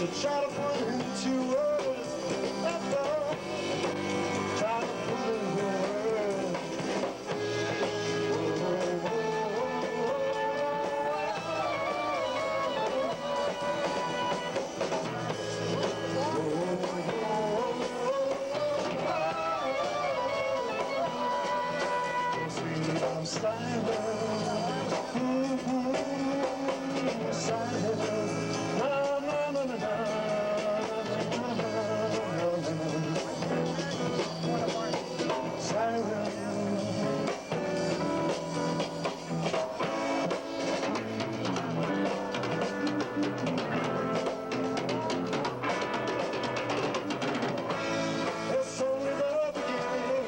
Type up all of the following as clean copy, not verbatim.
to try to put into words. That's all. Try to put into words. Sweet, I'm silent. Silent. No, no, no, no, no. Silent. It's only the beginning.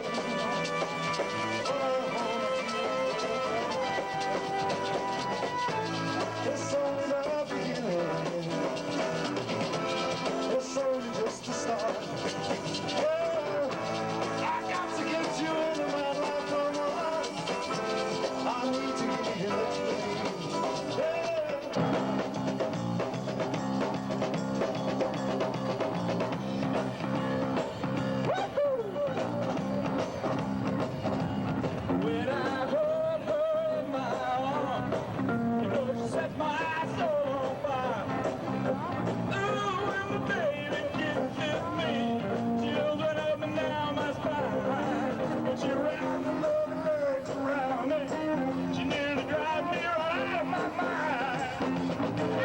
It's only the beginning. It's only just the start. Yeah, I got to get you into my life, come on. I need to give you the truth. Yeah. When I hold her in my arms, you know she set my soul on fire. Ooh, when my baby kisses me, chills went up and down my spine. When she wrapped her loving legs around me, she nearly drives me right out of my mind.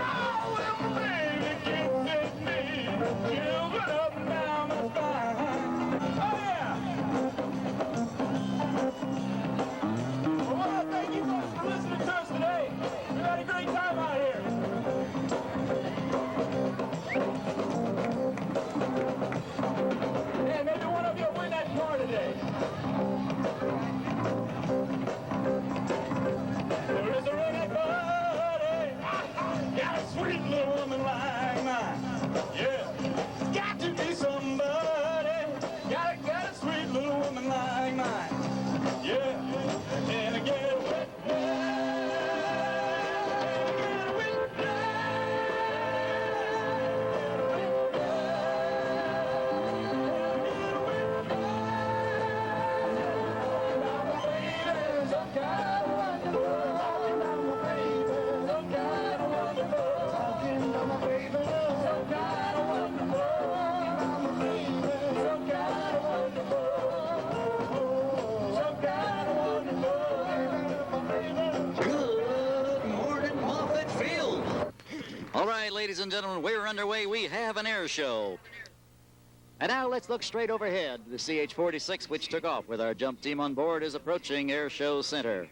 Oh, when my baby kisses me, chills went up and down my spine. Oh yeah. Well, thank you folks for listening to us today. We've had a great time out here. Hey, maybe one of you will win that car today. There is a redneck buddy, got a sweet little woman like mine. Yeah, got to be somebody, got a sweet little woman like mine. Yeah, and I get wet, and I get wet, Good morning, Moffett Field. All right, ladies and gentlemen, we're underway. We have an air show. And now let's look straight overhead. The CH-46, which took off with our jump team on board, is approaching Air Show Center.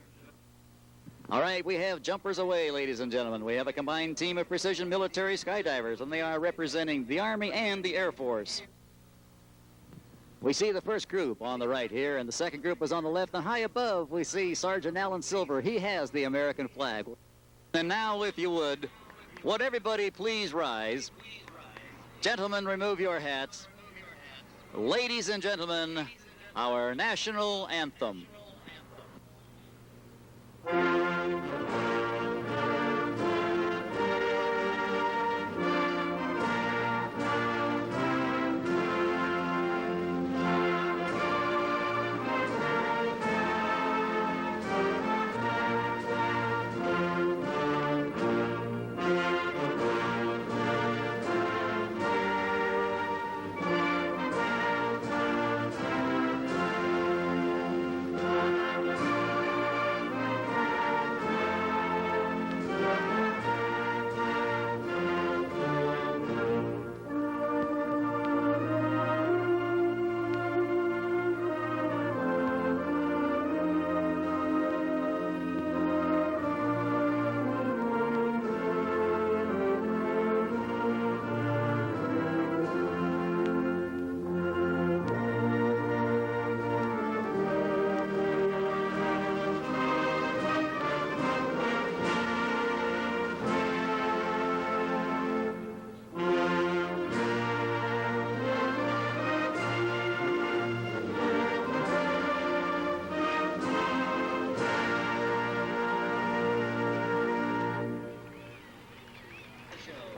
All right, we have jumpers away, ladies and gentlemen. We have a combined team of precision military skydivers, and they are representing the Army and the Air Force. We see the first group on the right here, and the second group is on the left. And high above, we see Sergeant Alan Silver. He has the American flag. And now, if you would everybody please rise? Gentlemen, remove your hats. Ladies and gentlemen, our national anthem.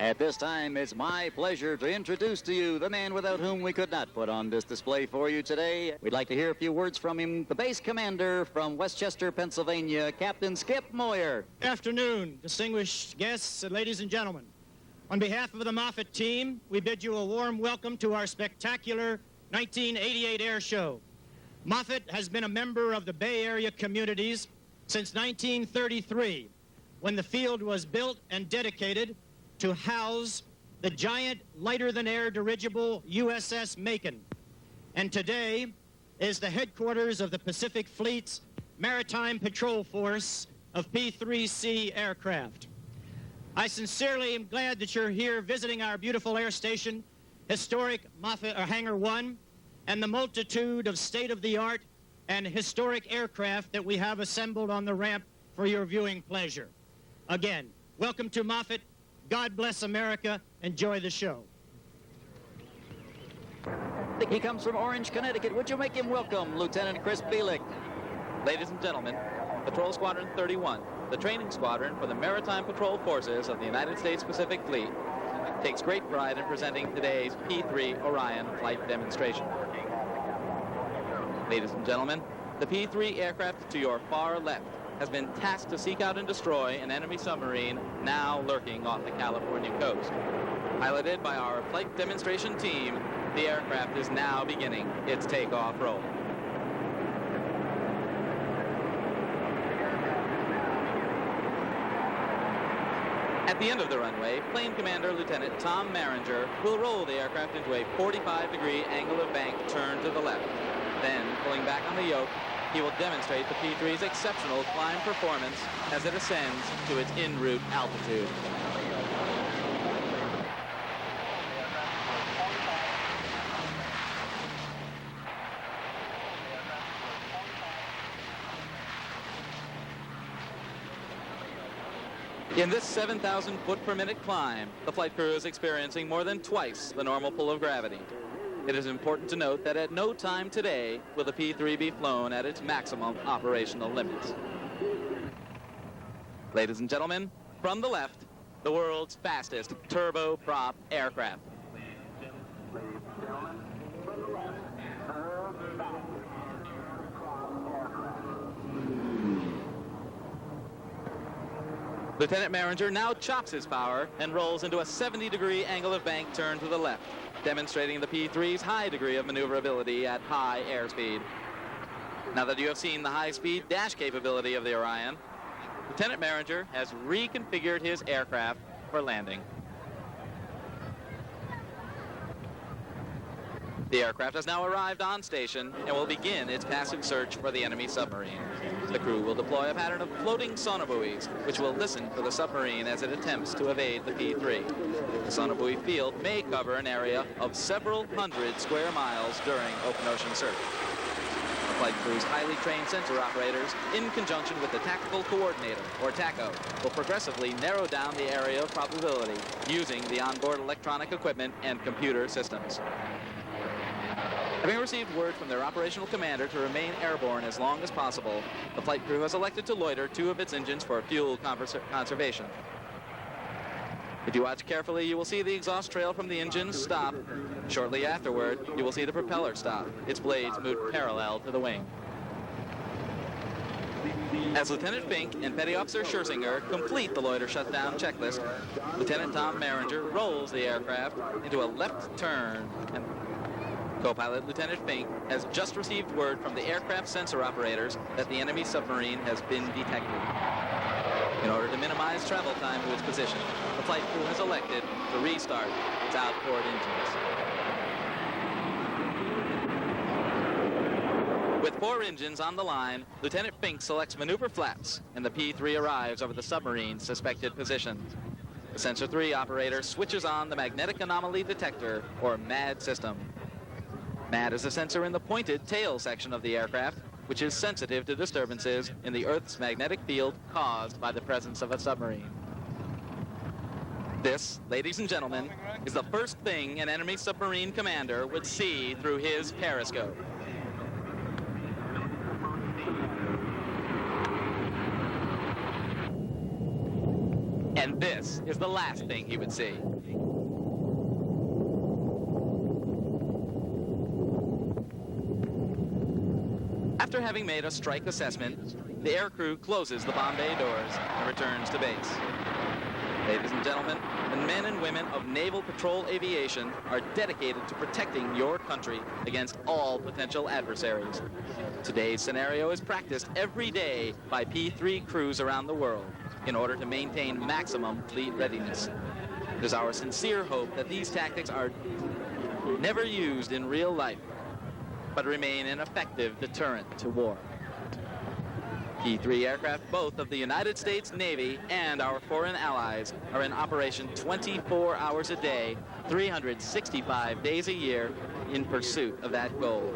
At this time, it's my pleasure to introduce to you the man without whom we could not put on this display for you today. We'd like to hear a few words from him, the base commander from Westchester, Pennsylvania, Captain Skip Moyer. Good afternoon, distinguished guests and ladies and gentlemen. On behalf of the Moffet team, we bid you a warm welcome to our spectacular 1988 Air Show. Moffet has been a member of the Bay Area communities since 1933, when the field was built and dedicated to house the giant lighter-than-air dirigible USS Macon, and today is the headquarters of the Pacific Fleet's Maritime Patrol Force of P-3C aircraft. I sincerely am glad that you're here visiting our beautiful air station, historic Moffett Hangar 1, and the multitude of state-of-the-art and historic aircraft that we have assembled on the ramp for your viewing pleasure. Again, welcome to Moffett. God bless America. Enjoy the show. He comes from Orange, Connecticut. Would you make him welcome, Lieutenant Chris Bielek? Ladies and gentlemen, Patrol Squadron 31, the training squadron for the Maritime Patrol Forces of the United States Pacific Fleet, takes great pride in presenting today's P-3 Orion flight demonstration. Ladies and gentlemen, the P-3 aircraft to your far left has been tasked to seek out and destroy an enemy submarine now lurking off the California coast. Piloted by our flight demonstration team, the aircraft is now beginning its takeoff roll. At the end of the runway, Plane Commander Lieutenant Tom Maringer will roll the aircraft into a 45-degree angle of bank turn to the left. Then, pulling back on the yoke, he will demonstrate the P-3's exceptional climb performance as it ascends to its en route altitude. In this 7,000 foot per minute climb, the flight crew is experiencing more than twice the normal pull of gravity. It is important to note that at no time today will the P-3 be flown at its maximum operational limits. Ladies and gentlemen, from the left, the world's fastest turboprop aircraft. Lieutenant Maringer now chops his power and rolls into a 70-degree angle of bank turn to the left, demonstrating the P-3's high degree of maneuverability at high airspeed. Now that you have seen the high-speed dash capability of the Orion, Lieutenant Maringer has reconfigured his aircraft for landing. The aircraft has now arrived on station and will begin its passive search for the enemy submarine. The crew will deploy a pattern of floating sonobuoys, which will listen for the submarine as it attempts to evade the P-3. The sonobuoy field may cover an area of several hundred square miles during open ocean search. The flight crew's highly trained sensor operators, in conjunction with the Tactical Coordinator, or TACO, will progressively narrow down the area of probability using the onboard electronic equipment and computer systems. Having received word from their operational commander to remain airborne as long as possible, the flight crew has elected to loiter two of its engines for fuel conservation. If you watch carefully, you will see the exhaust trail from the engines stop. Shortly afterward, you will see the propeller stop. Its blades move parallel to the wing. As Lieutenant Fink and Petty Officer Scherzinger complete the loiter shutdown checklist, Lieutenant Tom Maringer rolls the aircraft into a left turn, and co-pilot Lieutenant Fink has just received word from the aircraft sensor operators that the enemy submarine has been detected. In order to minimize travel time to its position, the flight crew has elected to restart its outboard engines. With 4 engines on the line, Lieutenant Fink selects maneuver flaps, and the P-3 arrives over the submarine's suspected position. The Sensor 3 operator switches on the magnetic anomaly detector, or MAD system. MAD is a sensor in the pointed tail section of the aircraft, which is sensitive to disturbances in the Earth's magnetic field caused by the presence of a submarine. This, ladies and gentlemen, is the first thing an enemy submarine commander would see through his periscope. And this is the last thing he would see. After having made a strike assessment, the aircrew closes the bomb bay doors and returns to base. Ladies and gentlemen, the men and women of Naval Patrol Aviation are dedicated to protecting your country against all potential adversaries. Today's scenario is practiced every day by P-3 crews around the world in order to maintain maximum fleet readiness. It is our sincere hope that these tactics are never used in real life, but remain an effective deterrent to war. P-3 aircraft, both of the United States Navy and our foreign allies, are in operation 24 hours a day, 365 days a year, in pursuit of that goal.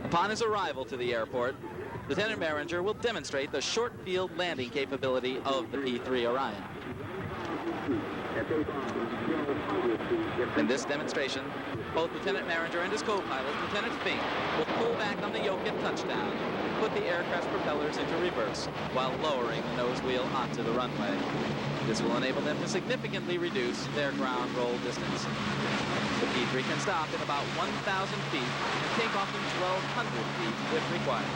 Upon his arrival to the airport, Lieutenant Maringer will demonstrate the short field landing capability of the P-3 Orion. In this demonstration, both Lieutenant Maringer and his co-pilot, Lieutenant Fink, will pull back on the yoke at touchdown and put the aircraft's propellers into reverse while lowering the nose wheel onto the runway. This will enable them to significantly reduce their ground roll distance. The P-3 can stop at about 1,000 feet and take off in 1,200 feet if required.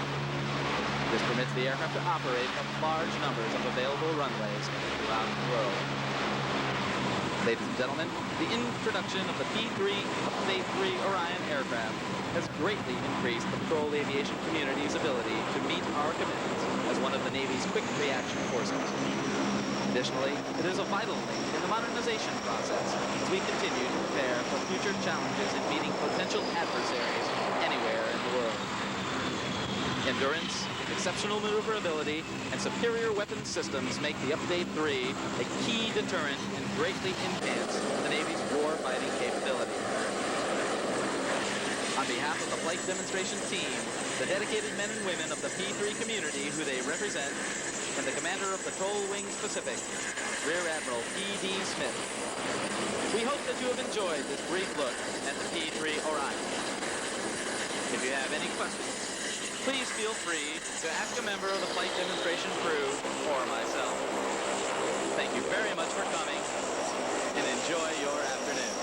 This permits the aircraft to operate from large numbers of available runways around the world. Ladies and gentlemen, the introduction of the P-3 Update 3 Orion aircraft has greatly increased the patrol aviation community's ability to meet our commitments as one of the Navy's quick reaction forces. Additionally, it is a vital link in the modernization process as we continue to prepare for future challenges in meeting potential adversaries anywhere in the world. Endurance, exceptional maneuverability, and superior weapons systems make the Update 3 a key deterrent and greatly enhance the Navy's war-fighting capability. On behalf of the flight demonstration team, the dedicated men and women of the P-3 community who they represent, and the commander of Patrol Wings Pacific, Rear Admiral P.D. Smith, we hope that you have enjoyed this brief look at the P-3 Orion. If you have any questions, please feel free to ask a member of the flight demonstration crew or myself. Thank you very much for coming, and enjoy your afternoon.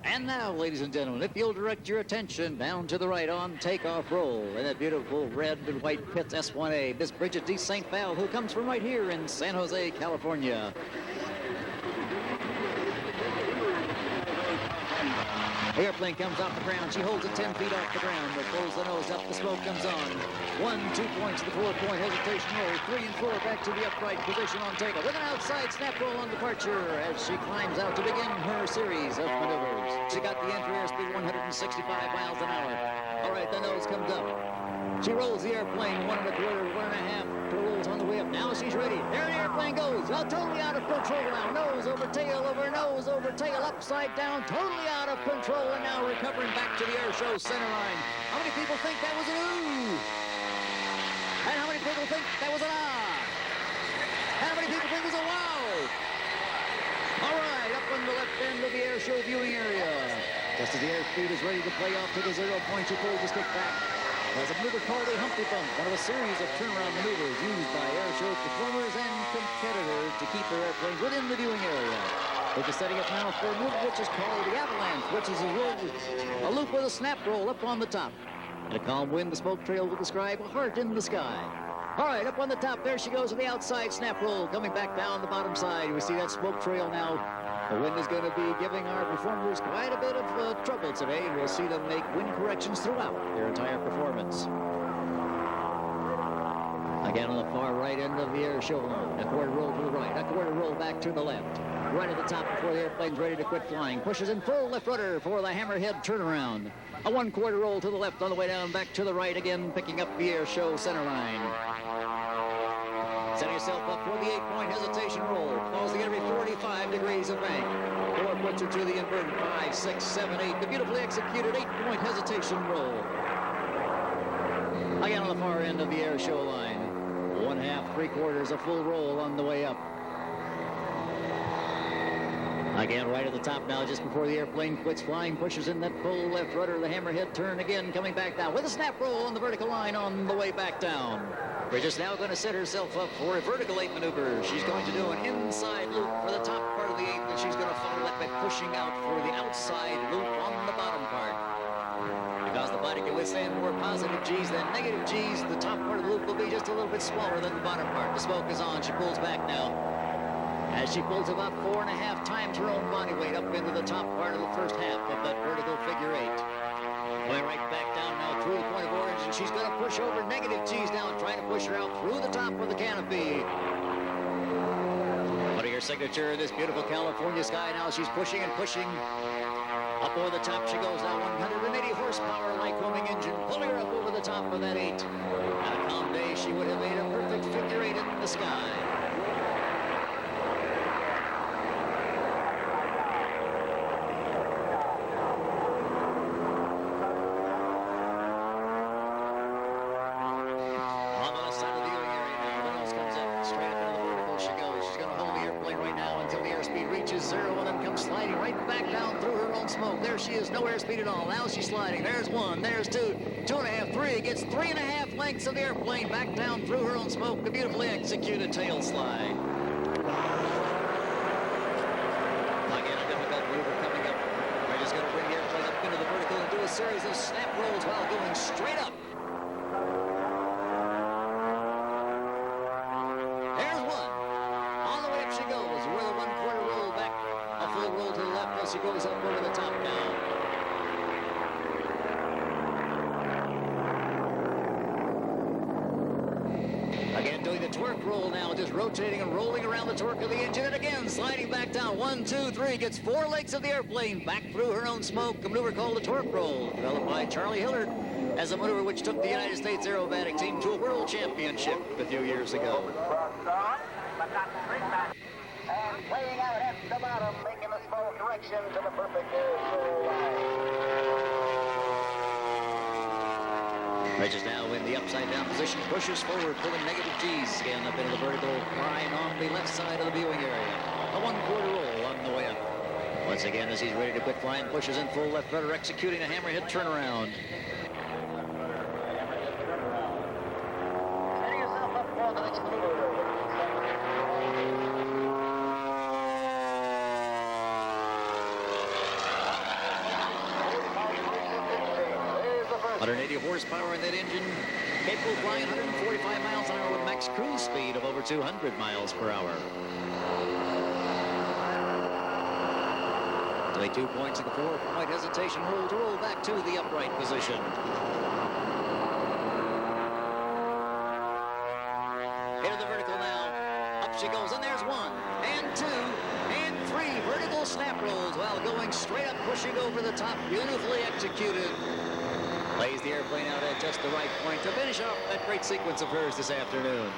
And now, ladies and gentlemen, if you'll direct your attention down to the right on takeoff roll in that beautiful red and white Pitts S-1A, Miss Bridget D. St. Val, who comes from right here in San Jose, California. The airplane comes off the ground. She holds it 10 feet off the ground, but pulls the nose up. The smoke comes on. 1, 2 points, the 4-point hesitation roll. 3 and 4 back to the upright position on takeoff. With an outside snap roll on departure as she climbs out to begin her series of maneuvers. She got the entry airspeed 165 miles an hour. All right, the nose comes up. She rolls the airplane 1 1/4, 1 1/2 rolls on the way up. Now she's ready. There the airplane goes. Well, totally out of control now. Nose over tail, upside down, totally out of control, and now recovering back to the air show center line. How many people think that was an ooh? And how many people think that was an ah? How many people think it was a wow? All right, up on the left end of the air show viewing area. Just as the airspeed is ready to play off to the 0 point, she pulls the stick back. There's a maneuver called a Humpty Bump, one of a series of turnaround maneuvers used by air show performers and competitors to keep their airplanes within the viewing area. They're just setting up now for a move which is called the Avalanche, which is a loop with a snap roll up on the top. In a calm wind, the smoke trail will describe a heart in the sky. All right, up on the top, there she goes with the outside snap roll, coming back down the bottom side. We see that smoke trail now. The wind is going to be giving our performers quite a bit of trouble today, and we'll see them make wind corrections throughout their entire performance. Again, on the far right end of the air show line, a quarter roll to the right, a quarter roll back to the left. Right at the top before the airplane's ready to quit flying. Pushes in full left rudder for the hammerhead turnaround. A 1/4 roll to the left on the way down, back to the right again, picking up the air show center line. Setting yourself up for the 8-point hesitation roll, pausing every 45 degrees of bank. 4 puts her to the inverted 5, 6, 7, 8. The beautifully executed 8-point hesitation roll. Again on the far end of the air show line. 1/2, 3/4, a full roll on the way up. Again, right at the top now, just before the airplane quits flying, pushes in that full left rudder, the hammerhead turn again, coming back down with a snap roll on the vertical line on the way back down. Bridges now going to set herself up for a vertical 8 maneuver. She's going to do an inside loop for the top part of the 8, and she's going to follow that by pushing out for the outside loop on the bottom part. Because the body can withstand more positive G's than negative G's, the top part of the loop will be just a little bit smaller than the bottom part. The smoke is on. She pulls back now. As she pulls about 4.5 times her own body weight up into the top part of the first half of that vertical figure 8. Going right back down now through the point of orange, and she's going to push over negative G's now, trying to push her out through the top of the canopy. Putting her signature in this beautiful California sky now. She's pushing and pushing. Up over the top she goes now, 180 horsepower Lycoming engine, pulling her up over the top of that 8. On a calm day, she would have made a perfect figure 8 in the sky. There she is, no airspeed at all. Now she's sliding. There's 1, there's 2, 2.5, 3. Gets 3.5 lengths of the airplane back down through her own smoke. The beautifully executed tail slide. Again, a difficult maneuver coming up. We're just going to bring the airplane up into the vertical and do a series of snap rolls while going straight up. There's 1. All the way up she goes with a 1/4 roll back. A full roll to the left as she goes up over the top now. Again, doing the torque roll now, just rotating and rolling around the torque of the engine, and again sliding back down. 1, 2, 3, gets 4 legs of the airplane back through her own smoke. A maneuver called the torque roll, developed by Charlie Hillard as a maneuver which took the United States aerobatic team to a world championship a few years ago. And playing out at the bottom, making a small correction to the perfect air show line. Bridges now in the upside-down position, pushes forward, pulling negative G's again up into the vertical line on the left side of the viewing area. A 1/4 roll on the way up. Once again, as he's ready to quit flying, pushes in full left rudder, executing a hammerhead turnaround. Setting yourself up for the next maneuver. There's 180 horsepower in that engine, capable of flying 145 miles an hour with max cruise speed of over 200 miles per hour. Only 2 points of the 4-point hesitation roll to roll back to the upright position. Into the vertical now. Up she goes, and there's 1, and 2, and 3 vertical snap rolls while going straight up, pushing over the top, beautifully executed. Lays the airplane out at just the right point to finish off that great sequence of hers this afternoon.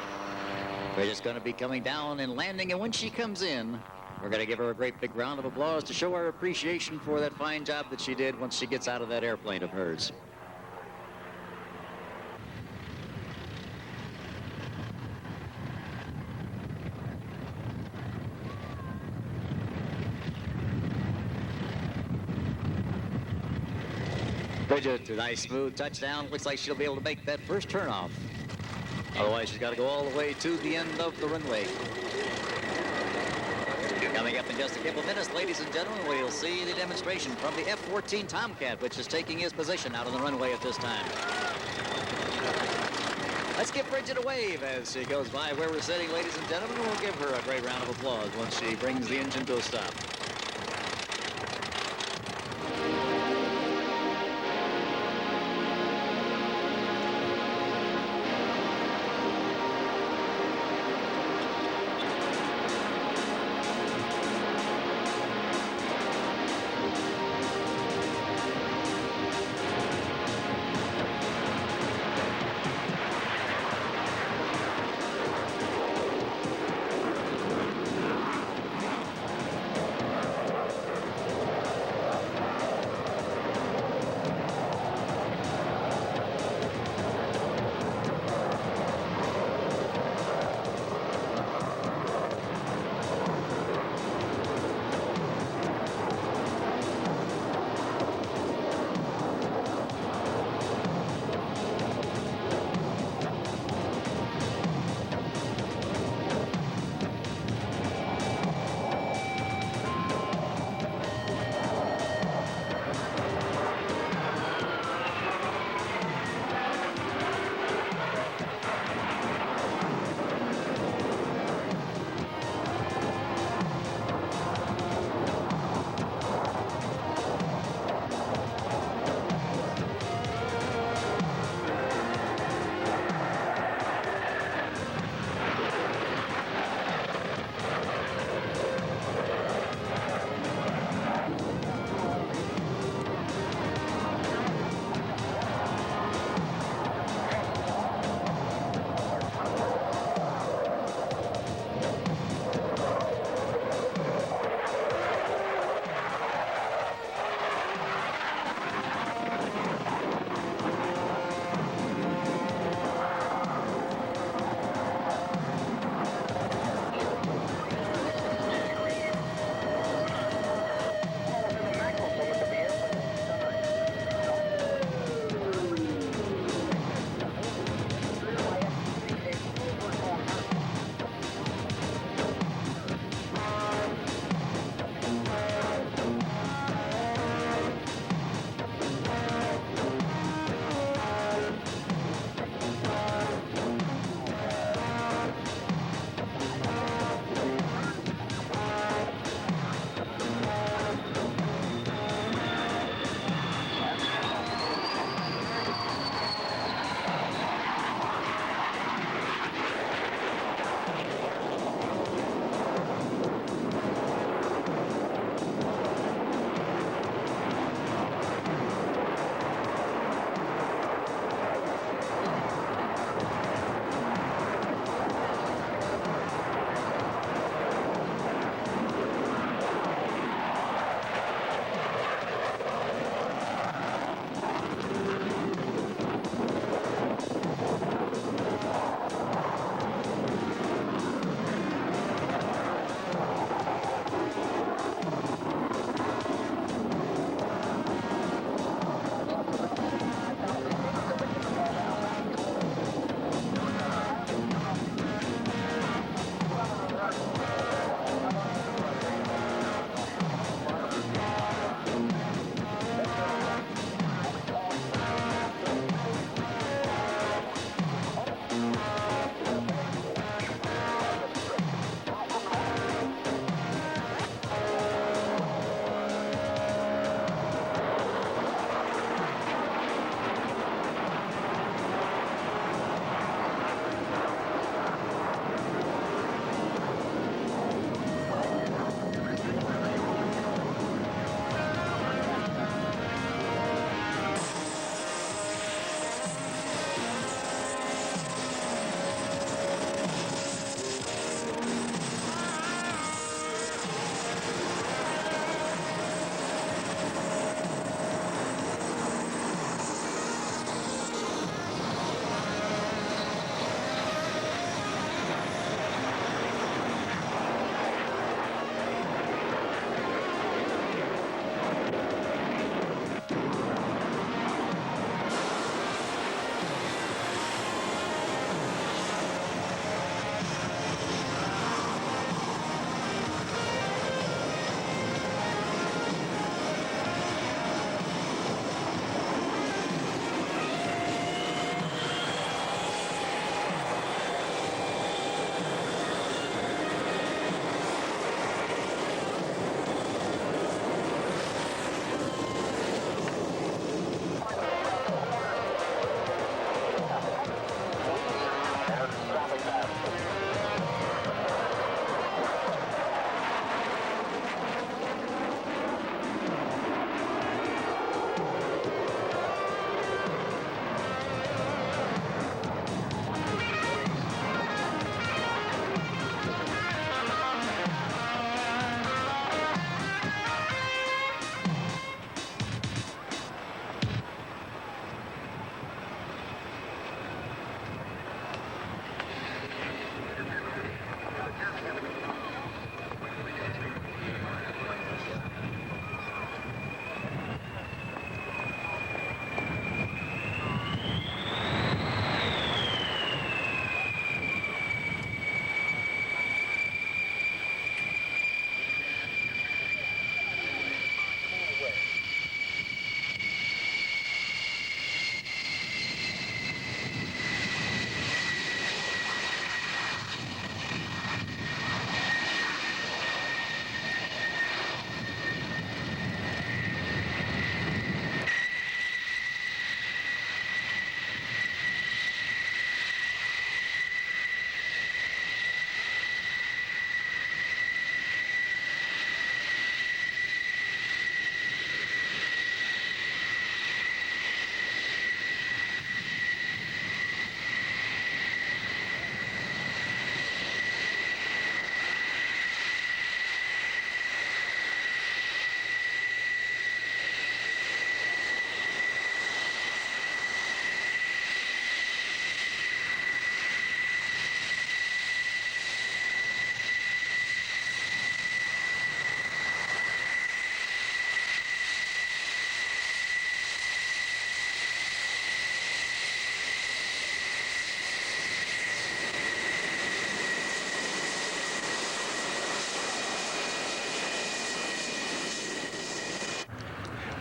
We're just going to be coming down and landing, and when she comes in, we're going to give her a great big round of applause to show our appreciation for that fine job that she did once she gets out of that airplane of hers. Bridget, a nice smooth touchdown. Looks like she'll be able to make that first turnoff. Otherwise, she's got to go all the way to the end of the runway. Coming up in just a couple minutes, ladies and gentlemen, we'll see the demonstration from the F-14 Tomcat, which is taking his position out on the runway at this time. Let's give Bridget a wave as she goes by where we're sitting, ladies and gentlemen. We'll give her a great round of applause once she brings the engine to a stop.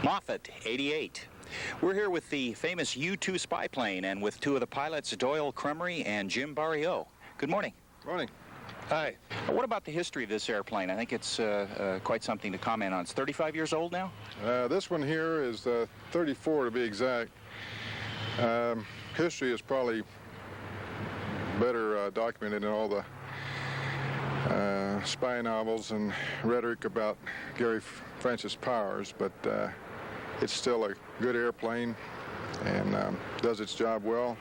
Moffet 88. We're here with the famous U-2 spy plane and with two of the pilots, Doyle Cremery and Jim Barrio. Good morning. Morning. Hi. What about the history of this airplane? I think it's quite something to comment on. It's 35 years old now? This one here is 34 to be exact. History is probably better documented in all the spy novels and rhetoric about Gary Francis Powers, but it's still a good airplane and does its job well.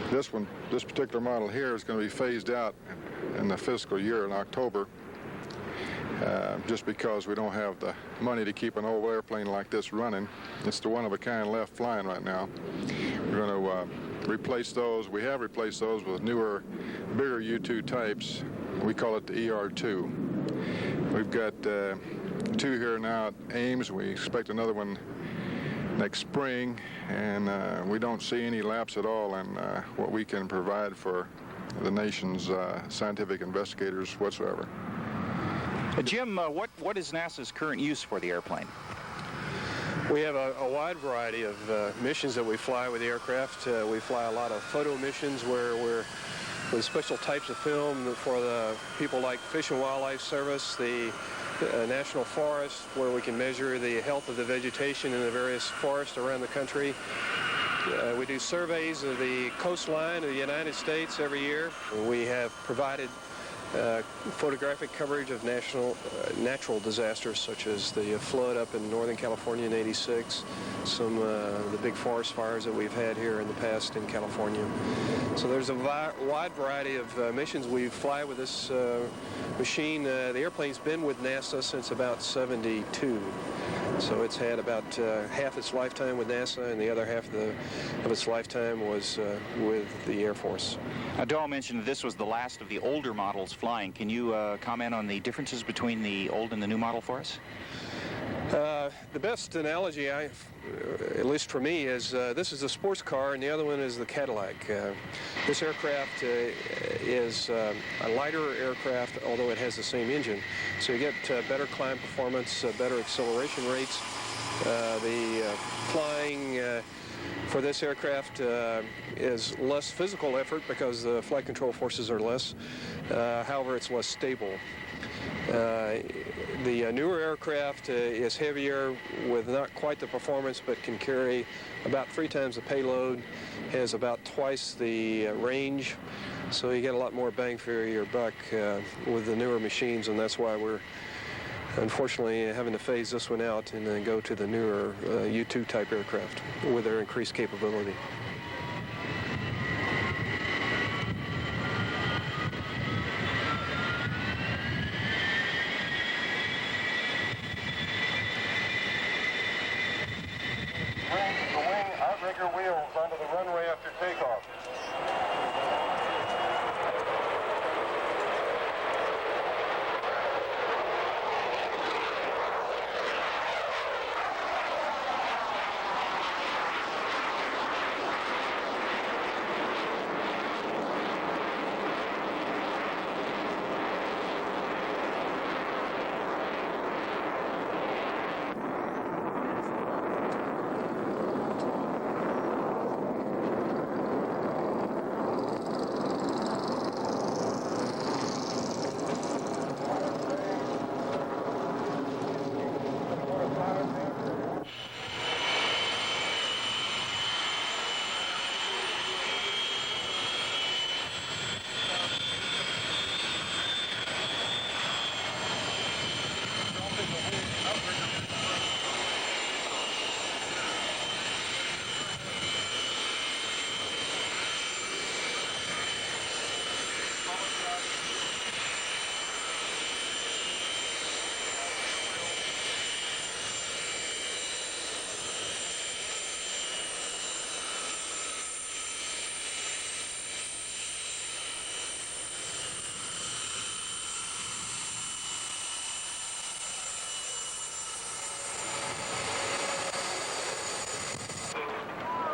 This particular model here is going to be phased out in the fiscal year in October, just because we don't have the money to keep an old airplane like this running. It's the one-of-a-kind left flying right now. We're going to replace those. We have replaced those with newer, bigger U-2 types. We call it the ER2. We've got two here now at Ames. We expect another one next spring, and we don't see any lapse at all in what we can provide for the nation's scientific investigators whatsoever. Jim, what is NASA's current use for the airplane? We have a wide variety of missions that we fly with the aircraft. We fly a lot of photo missions where we're with special types of film for the people like Fish and Wildlife Service, the National Forest, where we can measure the health of the vegetation in the various forests around the country. We do surveys of the coastline of the United States every year. We have provided photographic coverage of natural disasters such as the flood up in Northern California in '86, some of the big forest fires that we've had here in the past in California. So there's a wide variety of missions. We fly with this machine. The airplane's been with NASA since about '72. So it's had about half its lifetime with NASA, and the other half of its lifetime was with the Air Force. Doyle mentioned that this was the last of the older models flying. Can you comment on the differences between the old and the new model for us? The best analogy, at least for me, is this is a sports car and the other one is the Cadillac. This aircraft is a lighter aircraft, although it has the same engine. So you get better climb performance, better acceleration rates. The flying for this aircraft is less physical effort because the flight control forces are less. However, it's less stable. The newer aircraft is heavier with not quite the performance, but can carry about 3 times the payload, has about twice the range, so you get a lot more bang for your buck with the newer machines, and that's why we're unfortunately having to phase this one out and then go to the newer U-2 type aircraft with their increased capability. Wheels onto the runway after takeoff.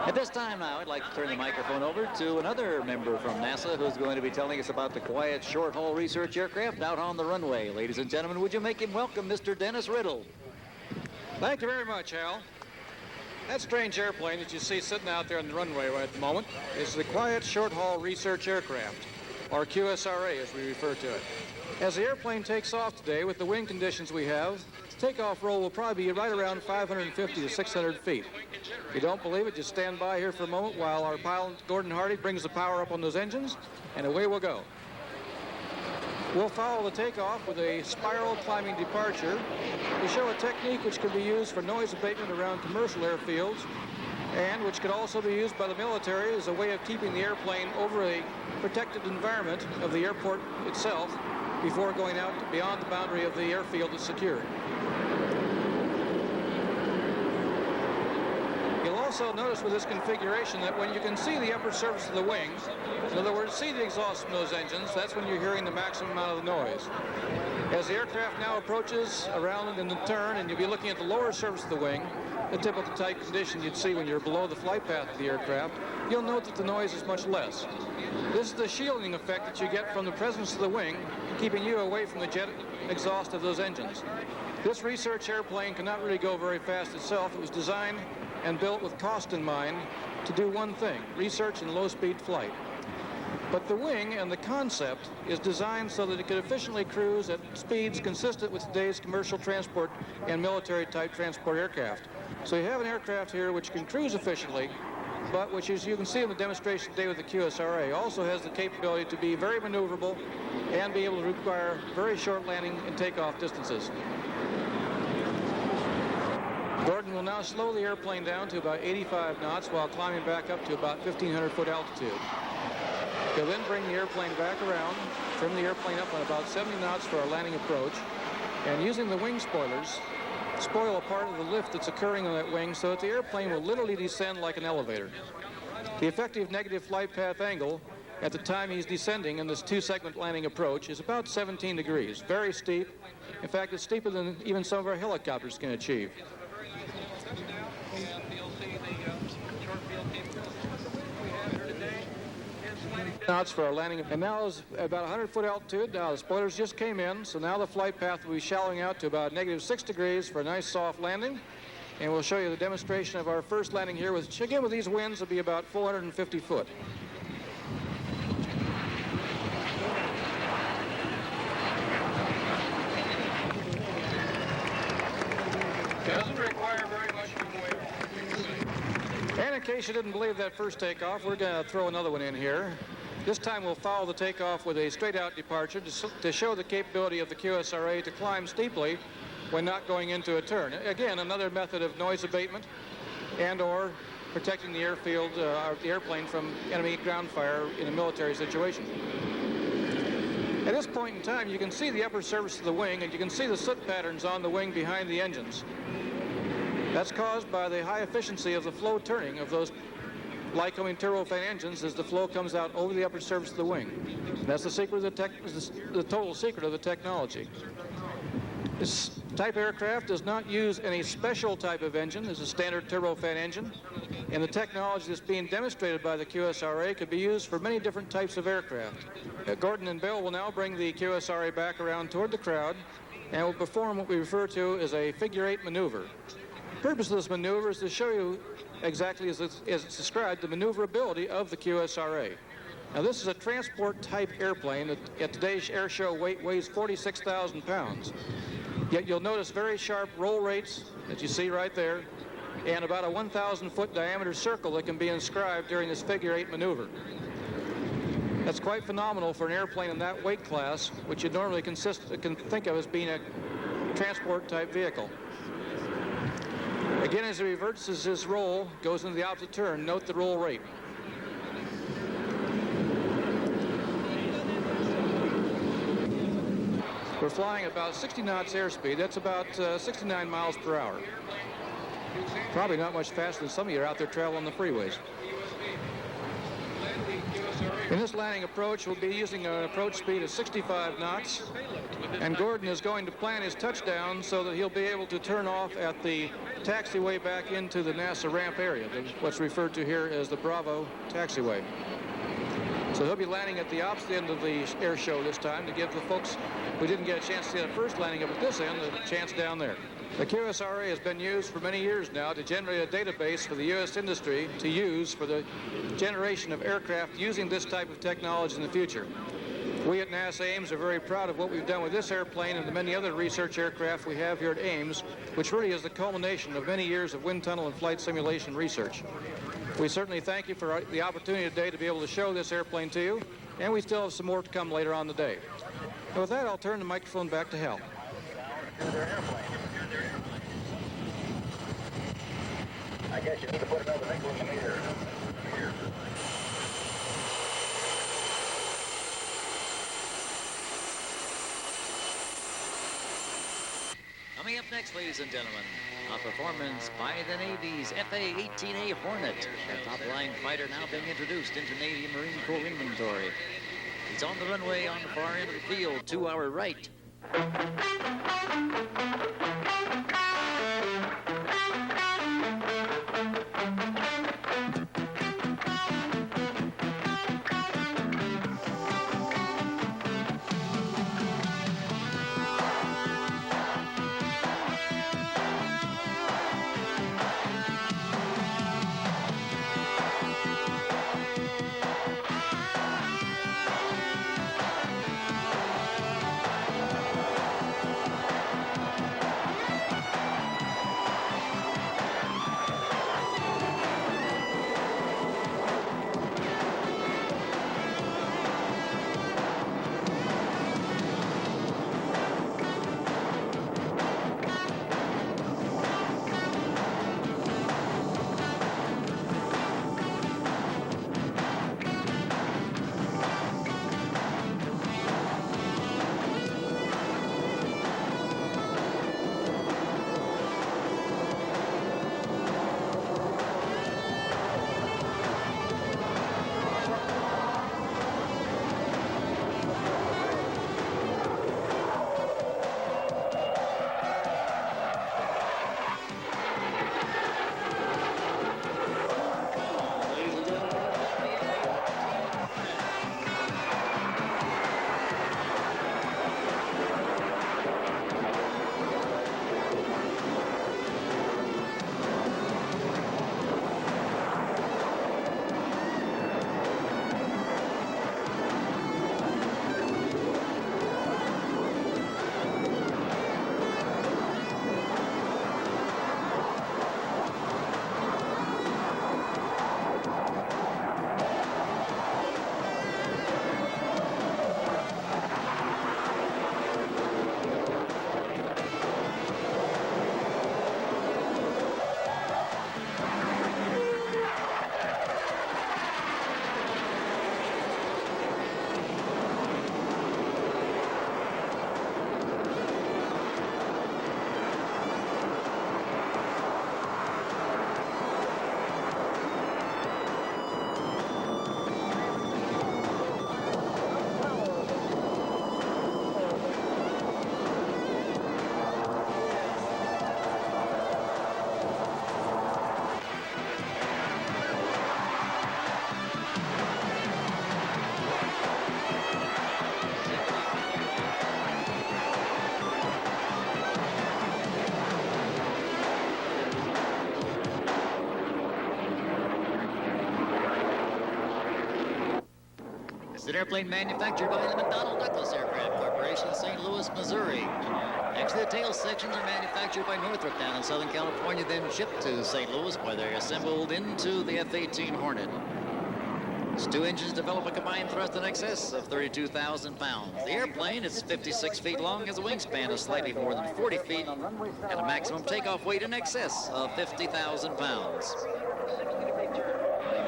At this time now, I'd like to turn the microphone over to another member from NASA who's going to be telling us about the quiet short-haul research aircraft out on the runway. Ladies and gentlemen, would you make him welcome Mr. Dennis Riddle? Thank you very much, Hal. That strange airplane that you see sitting out there on the runway at the moment is the Quiet Short-Haul Research Aircraft, or QSRA as we refer to it. As the airplane takes off today with the wind conditions we have, the takeoff roll will probably be right around 550 to 600 feet. If you don't believe it, just stand by here for a moment while our pilot, Gordon Hardy, brings the power up on those engines, and away we'll go. We'll follow the takeoff with a spiral climbing departure to show a technique which can be used for noise abatement around commercial airfields and which could also be used by the military as a way of keeping the airplane over a protected environment of the airport itself before going out beyond the boundary of the airfield that's secured. You'll also notice with this configuration that when you can see the upper surface of the wing, in other words, see the exhaust from those engines, that's when you're hearing the maximum amount of the noise. As the aircraft now approaches around in the turn, and you'll be looking at the lower surface of the wing, the typical type condition you'd see when you're below the flight path of the aircraft, you'll note that the noise is much less. This is the shielding effect that you get from the presence of the wing, keeping you away from the jet exhaust of those engines. This research airplane cannot really go very fast itself. It was designed and built with cost in mind to do one thing, research in low-speed flight. But the wing and the concept is designed so that it could efficiently cruise at speeds consistent with today's commercial transport and military-type transport aircraft. So you have an aircraft here which can cruise efficiently, but which, as you can see in the demonstration today with the QSRA, also has the capability to be very maneuverable and be able to require very short landing and takeoff distances. Gordon will now slow the airplane down to about 85 knots while climbing back up to about 1,500-foot altitude. He'll then bring the airplane back around, trim the airplane up on about 70 knots for our landing approach, and using the wing spoilers, spoil a part of the lift that's occurring on that wing so that the airplane will literally descend like an elevator. The effective negative flight path angle at the time he's descending in this two-segment landing approach is about 17 degrees, very steep. In fact, it's steeper than even some of our helicopters can achieve. Knots for our landing, and now is about 100-foot altitude. Now the spoilers just came in, so now the flight path will be shallowing out to about -6 degrees for a nice soft landing. And we'll show you the demonstration of our first landing here, which again with these winds will be about 450 foot. Doesn't require very much weight. And in case you didn't believe that first takeoff, we're going to throw another one in here. This time we'll follow the takeoff with a straight-out departure to show the capability of the QSRA to climb steeply when not going into a turn. Again, another method of noise abatement and/or protecting the airfield, the airplane from enemy ground fire in a military situation. At this point in time, you can see the upper surface of the wing, and you can see the soot patterns on the wing behind the engines. That's caused by the high efficiency of the flow turning of those Lycoming turbofan engines as the flow comes out over the upper surface of the wing. And that's the secret of the total secret of the technology. This type of aircraft does not use any special type of engine. It's a standard turbofan engine, and the technology that's being demonstrated by the QSRA could be used for many different types of aircraft. Gordon and Bill will now bring the QSRA back around toward the crowd and will perform what we refer to as a figure-8 maneuver. The purpose of this maneuver is to show you exactly as it's described, the maneuverability of the QSRA. Now this is a transport type airplane that at today's air show weighs 46,000 pounds. Yet you'll notice very sharp roll rates that you see right there and about a 1,000-foot diameter circle that can be inscribed during this figure-8 maneuver. That's quite phenomenal for an airplane in that weight class, which you normally can think of as being a transport type vehicle. Again, as he reverses his roll, goes into the opposite turn, note the roll rate. We're flying about 60 knots airspeed. That's about 69 miles per hour. Probably not much faster than some of you are out there traveling the freeways. In this landing approach, we'll be using an approach speed of 65 knots, and Gordon is going to plan his touchdown so that he'll be able to turn off at the taxiway back into the NASA ramp area, what's referred to here as the Bravo taxiway. So he'll be landing at the opposite end of the air show this time to give the folks we didn't get a chance to see the first landing up at this end, the chance down there. The QSRA has been used for many years now to generate a database for the U.S. industry to use for the generation of aircraft using this type of technology in the future. We at NASA Ames are very proud of what we've done with this airplane and the many other research aircraft we have here at Ames, which really is the culmination of many years of wind tunnel and flight simulation research. We certainly thank you for the opportunity today to be able to show this airplane to you, and we still have some more to come later on today. And with that, I'll turn the microphone back to Hal. I guess you need to put another nickel in the meter. Coming up next, ladies and gentlemen, a performance by the Navy's FA-18A Hornet, a top-line fighter now being introduced into Navy and Marine Corps inventory. He's on the runway on the far end of the field, to our right. It's an airplane manufactured by the McDonnell Douglas Aircraft Corporation in St. Louis, Missouri. Actually, the tail sections are manufactured by Northrop down in Southern California, then shipped to St. Louis, where they're assembled into the F-18 Hornet. Its two engines develop a combined thrust in excess of 32,000 pounds. The airplane is 56 feet long, has a wingspan of slightly more than 40 feet, and a maximum takeoff weight in excess of 50,000 pounds.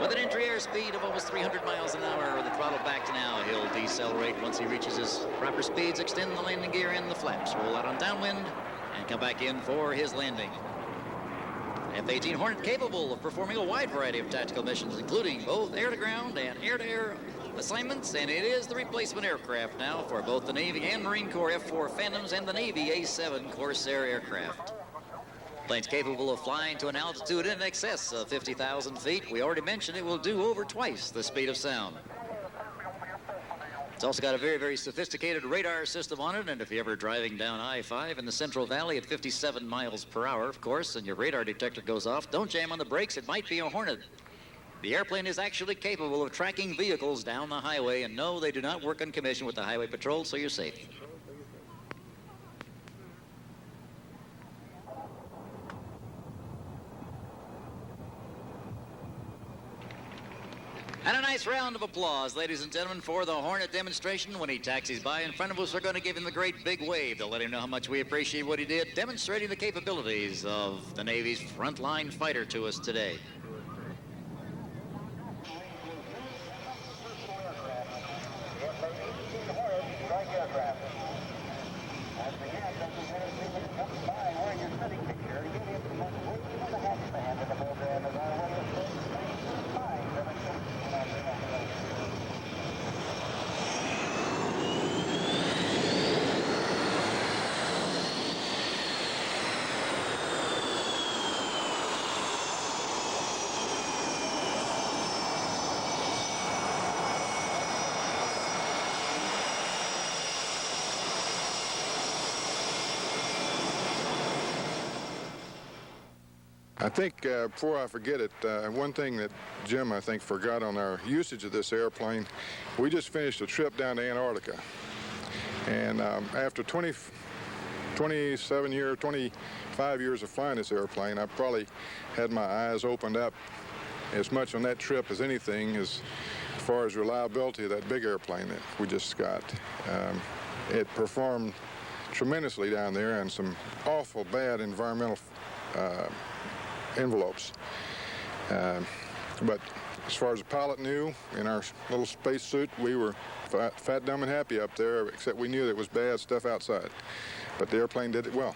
With an entry airspeed of almost 300 miles an hour, with the throttle back to now, he'll decelerate once he reaches his proper speeds, extend the landing gear and the flaps, roll out on downwind, and come back in for his landing. F-18 Hornet capable of performing a wide variety of tactical missions, including both air-to-ground and air-to-air assignments, and it is the replacement aircraft now for both the Navy and Marine Corps F-4 Phantoms and the Navy A-7 Corsair aircraft. Plane's capable of flying to an altitude in excess of 50,000 feet. We already mentioned it will do over twice the speed of sound. It's also got a very, very sophisticated radar system on it, and if you're ever driving down I-5 in the Central Valley at 57 miles per hour, of course, and your radar detector goes off, don't jam on the brakes. It might be a Hornet. The airplane is actually capable of tracking vehicles down the highway, and no, they do not work in commission with the Highway Patrol, so you're safe. And a nice round of applause, ladies and gentlemen, for the Hornet demonstration. When he taxis by in front of us, we're going to give him the great big wave to let him know how much we appreciate what he did, demonstrating the capabilities of the Navy's frontline fighter to us today. I think, before I forget it, one thing that Jim, I think, forgot on our usage of this airplane, we just finished a trip down to Antarctica. And after 25 years of flying this airplane, I probably had my eyes opened up as much on that trip as anything as far as reliability of that big airplane that we just got. It performed tremendously down there in some awful bad environmental envelopes. But as far as the pilot knew, in our little space suit, we were fat, dumb, and happy up there, except we knew there was bad stuff outside. But the airplane did it well.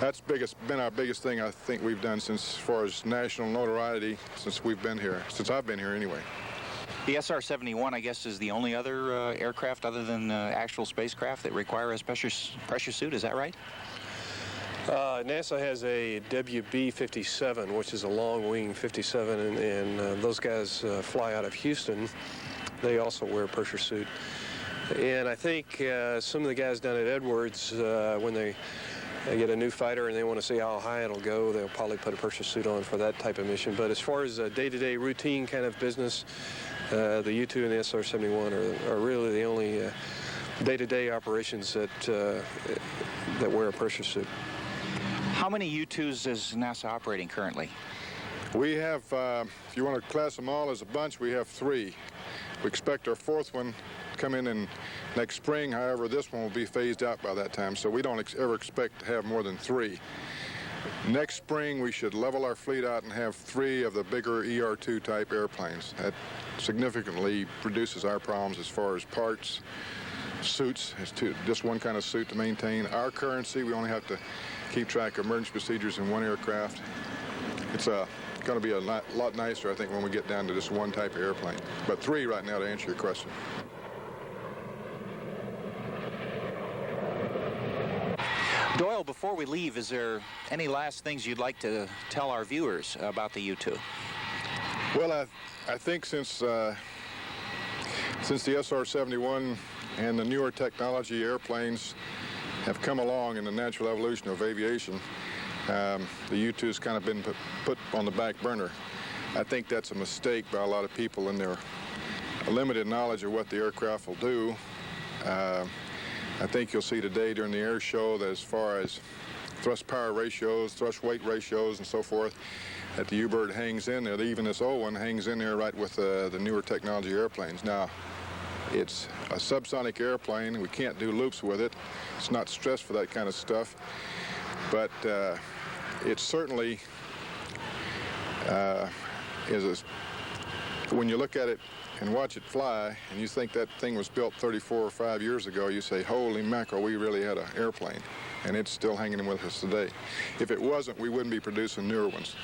That's been our biggest thing I think we've done since, as far as national notoriety, since we've been here, since I've been here anyway. The SR-71, I guess, is the only other aircraft other than actual spacecraft that require a pressure suit, is that right? NASA has a WB-57, which is a long-wing 57, and those guys fly out of Houston. They also wear a pressure suit. And I think some of the guys down at Edwards, when they get a new fighter and they want to see how high it'll go, they'll probably put a pressure suit on for that type of mission. But as far as day-to-day routine kind of business, the U-2 and the SR-71 are really the only day-to-day operations that wear a pressure suit. How many U-2s is NASA operating currently? We have, if you want to class them all as a bunch, we have 3. We expect our 4th one to come in next spring. However, this one will be phased out by that time, so we don't ever expect to have more than 3. Next spring, we should level our fleet out and have 3 of the bigger ER-2 type airplanes. That significantly reduces our problems as far as parts, suits. It's just one kind of suit to maintain. Our currency, we only have to keep track of emergency procedures in one aircraft. It's going to be a lot nicer, I think, when we get down to just one type of airplane. But 3 right now, to answer your question. Doyle, before we leave, is there any last things you'd like to tell our viewers about the U-2? Well, I think since the SR-71 and the newer technology airplanes have come along in the natural evolution of aviation, the U-2 has kind of been put on the back burner. I think that's a mistake by a lot of people in their limited knowledge of what the aircraft will do. I think you'll see today during the air show that as far as thrust power ratios, thrust weight ratios, and so forth, that the U-bird hangs in there. Even this old one hangs in there right with the newer technology airplanes. Now, it's a subsonic airplane. We can't do loops with it. It's not stressed for that kind of stuff. But it certainly when you look at it and watch it fly, and you think that thing was built 34 or 5 years ago, you say, holy mackerel, we really had an airplane. And it's still hanging with us today. If it wasn't, we wouldn't be producing newer ones.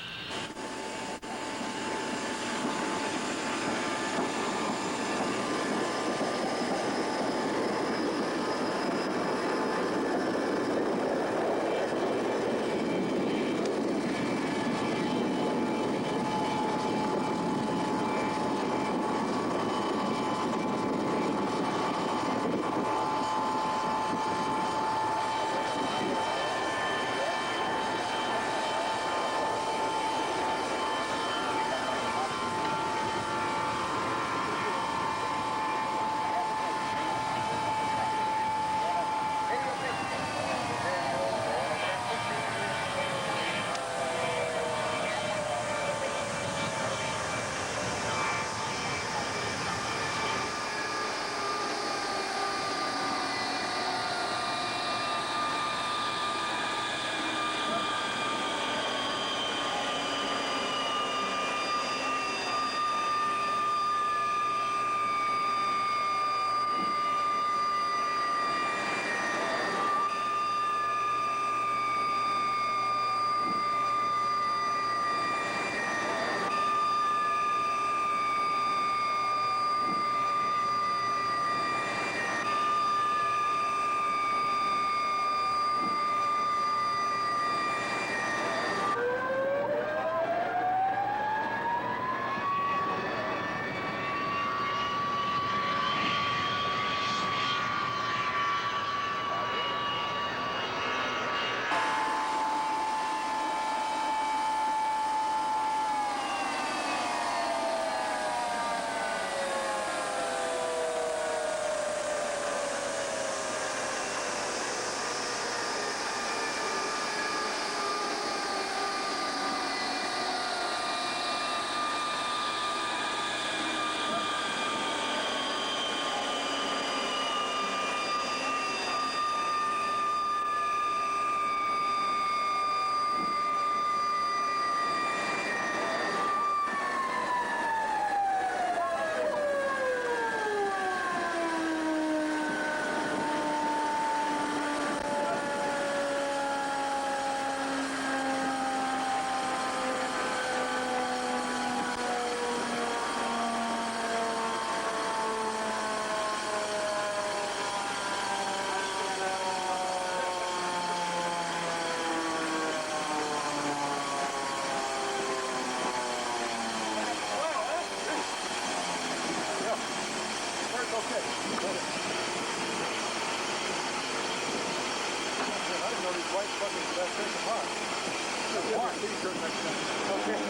Okay.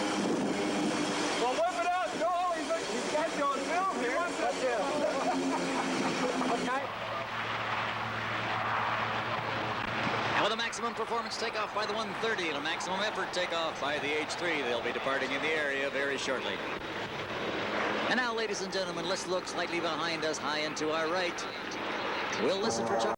Well, whip it out, Joel. He's got you on film here. Okay. And with a maximum performance takeoff by the 130 and a maximum effort takeoff by the H3, they'll be departing in the area very shortly. And now, ladies and gentlemen, let's look slightly behind us, high and to our right. We'll listen for